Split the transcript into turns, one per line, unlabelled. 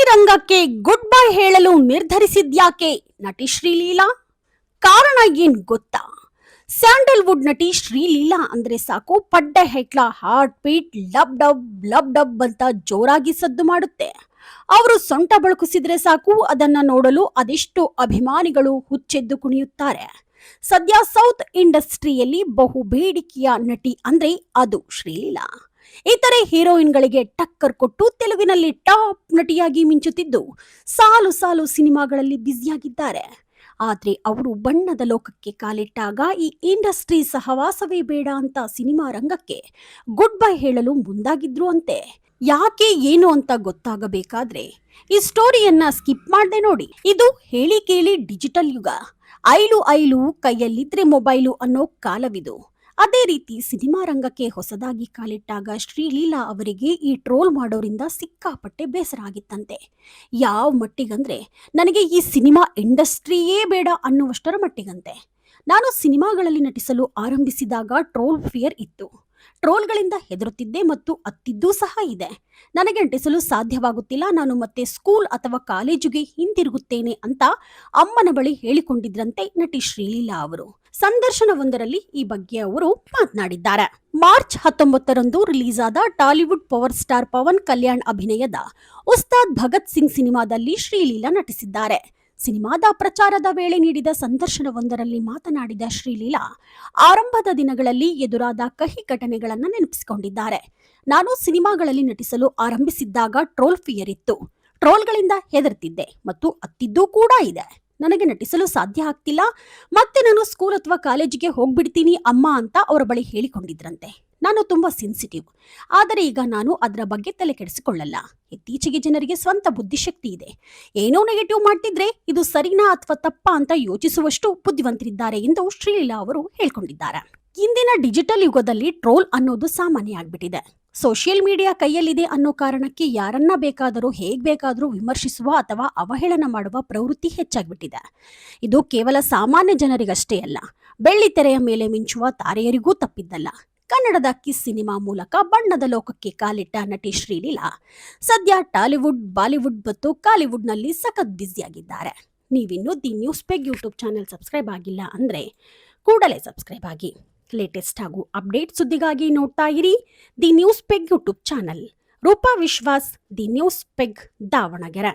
ಸಿನಿರಂಗಕ್ಕೆ good bye ಹೇಳಲು ನಿರ್ಧರಿಸಿದ್ಯಾಕೆ ನಟಿ ಶ್ರೀಲೀಲಾ? ಕಾರಣ ಏನ್ ಗೊತ್ತಾ? ಸ್ಯಾಂಡಲ್ವುಡ್ ನಟಿ ಶ್ರೀಲೀಲಾ ಅಂದ್ರೆ ಸಾಕು ಪಡ್ಡೆ ಹೆಟ್ಲ ಹಾರ್ಟ್ ಬೀಟ್ ಲಬ್ ಡಬ್ ಅಂತ ಜೋರಾಗಿ ಸದ್ದು ಮಾಡುತ್ತೆ. ಅವರು ಸೊಂಟ ಬಳಕಿಸಿದ್ರೆ ಸಾಕು ಅದನ್ನ ನೋಡಲು ಅದೆಷ್ಟು ಅಭಿಮಾನಿಗಳು ಹುಚ್ಚೆದ್ದು ಕುಣಿಯುತ್ತಾರೆ. ಸದ್ಯ ಸೌತ್ ಇಂಡಸ್ಟ್ರಿಯಲ್ಲಿ ಬಹು ಬೇಡಿಕೆಯ ನಟಿ ಅಂದ್ರೆ ಅದು ಶ್ರೀಲೀಲಾ. ಇತರೆ ಹೀರೋಯಿನ್ಗಳಿಗೆ ಟಕ್ಕರ್ ಕೊಟ್ಟು ತೆಲುಗಿನಲ್ಲಿ ಟಾಪ್ ನಟಿಯಾಗಿ ಮಿಂಚುತ್ತಿದ್ದು ಸಾಲು ಸಾಲು ಸಿನಿಮಾಗಳಲ್ಲಿ ಬ್ಯುಸಿಯಾಗಿದ್ದಾರೆ. ಆದ್ರೆ ಅವರು ಬಣ್ಣದ ಲೋಕಕ್ಕೆ ಕಾಲಿಟ್ಟಾಗ ಈ ಇಂಡಸ್ಟ್ರಿ ಸಹವಾಸವೇ ಬೇಡ ಅಂತ ಸಿನಿಮಾ ರಂಗಕ್ಕೆ ಗುಡ್ ಬೈ ಹೇಳಲು ಮುಂದಾಗಿದ್ರು ಅಂತೆ. ಯಾಕೆ ಏನು ಅಂತ ಗೊತ್ತಾಗಬೇಕಾದ್ರೆ ಈ ಸ್ಟೋರಿಯನ್ನ ಸ್ಕಿಪ್ ಮಾಡದೆ ನೋಡಿ. ಇದು ಹೇಳಿ ಕೇಳಿ ಡಿಜಿಟಲ್ ಯುಗ. ಐಲು ಕೈಯಲ್ಲಿದ್ರೆ ಮೊಬೈಲು ಅನ್ನೋ ಕಾಲವಿದು. ಅದೇ ರೀತಿ ಸಿನಿಮಾ ರಂಗಕ್ಕೆ ಹೊಸದಾಗಿ ಕಾಲಿಟ್ಟಾಗ ಶ್ರೀಲೀಲಾ ಅವರಿಗೆ ಈ ಟ್ರೋಲ್ ಮಾಡೋರಿಂದ ಸಿಕ್ಕಾಪಟ್ಟೆ ಬೇಸರ ಆಗಿತ್ತಂತೆ. ಯಾವ ಮಟ್ಟಿಗಂದ್ರೆ ನನಗೆ ಈ ಸಿನಿಮಾ ಇಂಡಸ್ಟ್ರಿಯೇ ಬೇಡ ಅನ್ನುವಷ್ಟರ ಮಟ್ಟಿಗಂತೆ. ನಾನು ಸಿನಿಮಾಗಳಲ್ಲಿ ನಟಿಸಲು ಆರಂಭಿಸಿದಾಗ ಟ್ರೋಲ್ ಫಿಯರ್ ಇತ್ತು. ಟ್ರೋಲ್ಗಳಿಂದ ಹೆದರುತ್ತಿದ್ದೆ ಮತ್ತು ಅತ್ತಿದ್ದೂ ಸಹ ಇದೆ. ನನಗೆ ನಟಿಸಲು ಸಾಧ್ಯವಾಗುತ್ತಿಲ್ಲ, ನಾನು ಮತ್ತೆ ಸ್ಕೂಲ್ ಅಥವಾ ಕಾಲೇಜುಗೆ ಹಿಂತಿರುಗುತ್ತೇನೆ ಅಂತ ಅಮ್ಮನ ಬಳಿ ಹೇಳಿಕೊಂಡಿದ್ರಂತೆ ನಟಿ ಶ್ರೀಲೀಲಾ ಅವರು. ಸಂದರ್ಶನವೊಂದರಲ್ಲಿ ಈ ಬಗ್ಗೆ ಅವರು ಮಾತನಾಡಿದ್ದಾರೆ. ಮಾರ್ಚ್ 19ರಂದು ರಿಲೀಸ್ ಆದ Tollywood power star Pavan Kalyan ಅಭಿನಯದ ಉಸ್ತಾದ್ ಭಗತ್ ಸಿಂಗ್ ಸಿನಿಮಾದಲ್ಲಿ ಶ್ರೀಲೀಲಾ ನಟಿಸಿದ್ದಾರೆ. ಸಿನಿಮಾದ ಪ್ರಚಾರದ ವೇಳೆ ನೀಡಿದ ಸಂದರ್ಶನವೊಂದರಲ್ಲಿ ಮಾತನಾಡಿದ ಶ್ರೀಲೀಲಾ ಆರಂಭದ ದಿನಗಳಲ್ಲಿ ಎದುರಾದ ಕಹಿ ಘಟನೆಗಳನ್ನು ನೆನಪಿಸಿಕೊಂಡಿದ್ದಾರೆ. ನಾನು ಸಿನಿಮಾಗಳಲ್ಲಿ ನಟಿಸಲು ಆರಂಭಿಸಿದ್ದಾಗ ಟ್ರೋಲ್ ಫಿಯರ್ ಇತ್ತು. ಟ್ರೋಲ್ಗಳಿಂದ ಹೆದರ್ತಿದ್ದೆ ಮತ್ತು ಅತ್ತಿದ್ದೂ ಕೂಡ ಇದೆ. ನನಗೆ ನಟಿಸಲು ಸಾಧ್ಯ ಆಗ್ತಿಲ್ಲ, ಮತ್ತೆ ನಾನು ಸ್ಕೂಲ್ ಅಥವಾ ಕಾಲೇಜಿಗೆ ಹೋಗ್ಬಿಡ್ತೀನಿ ಅಮ್ಮ ಅಂತ ಅವರ ಬಳಿ ಹೇಳಿಕೊಂಡಿದ್ರಂತೆ. ನಾನು ತುಂಬಾ ಸೆನ್ಸಿಟಿವ್, ಆದರೆ ಈಗ ನಾನು ಅದರ ಬಗ್ಗೆ ತಲೆ ಕೆಡಿಸಿಕೊಳ್ಳಲ್ಲ. ಇತ್ತೀಚೆಗೆ ಜನರಿಗೆ ಸ್ವಂತ ಬುದ್ಧಿಶಕ್ತಿ ಇದೆ. ಏನೋ ನೆಗೆಟಿವ್ ಮಾಡ್ತಿದ್ರೆ ಇದು ಸರಿನಾ ಅಥವಾ ತಪ್ಪಾ ಅಂತ ಯೋಚಿಸುವಷ್ಟು ಬುದ್ಧಿವಂತರಿದ್ದಾರೆ ಎಂದು ಶ್ರೀಲೀಲಾ ಅವರು ಹೇಳ್ಕೊಂಡಿದ್ದಾರೆ. ಇಂದಿನ ಡಿಜಿಟಲ್ ಯುಗದಲ್ಲಿ ಟ್ರೋಲ್ ಅನ್ನೋದು ಸಾಮಾನ್ಯ ಆಗ್ಬಿಟ್ಟಿದೆ. ಸೋಷಿಯಲ್ ಮೀಡಿಯಾ ಕೈಯಲ್ಲಿದೆ ಅನ್ನೋ ಕಾರಣಕ್ಕೆ ಯಾರನ್ನ ಬೇಕಾದರೂ ಹೇಗ್ ಬೇಕಾದರೂ ವಿಮರ್ಶಿಸುವ ಅಥವಾ ಅವಹೇಳನ ಮಾಡುವ ಪ್ರವೃತ್ತಿ ಹೆಚ್ಚಾಗ್ಬಿಟ್ಟಿದೆ. ಇದು ಕೇವಲ ಸಾಮಾನ್ಯ ಜನರಿಗಷ್ಟೇ ಅಲ್ಲ, ಬೆಳ್ಳಿ ತೆರೆಯ ಮೇಲೆ ಮಿಂಚುವ ತಾರೆಯರಿಗೂ ತಪ್ಪಿದ್ದಲ್ಲ. ಕನ್ನಡದ ಕಿಸ್ ಸಿನಿಮಾ ಮೂಲಕ ಬಣ್ಣದ ಲೋಕಕ್ಕೆ ಕಾಲಿಟ್ಟ ನಟಿ ಶ್ರೀಲೀಲಾ ಸದ್ಯ ಟಾಲಿವುಡ್, ಬಾಲಿವುಡ್ ಮತ್ತು ಕಾಲಿವುಡ್ನಲ್ಲಿ ಸಖತ್ ಬ್ಯುಸಿಯಾಗಿದ್ದಾರೆ. ನೀವಿನ್ನೂ the news peg YouTube channel subscribe ಆಗಿಲ್ಲ ಅಂದ್ರೆ ಕೂಡಲೇ ಸಬ್ಸ್ಕ್ರೈಬ್ ಆಗಿ. ಲೇಟೆಸ್ಟ್ ಹಾಗೂ ಅಪ್ಡೇಟ್ ಸುದ್ದಿಗಾಗಿ ನೋಡ್ತಾ ಇರಿ the news peg YouTube channel. Roopa Vishwas, the news peg, Davanagere.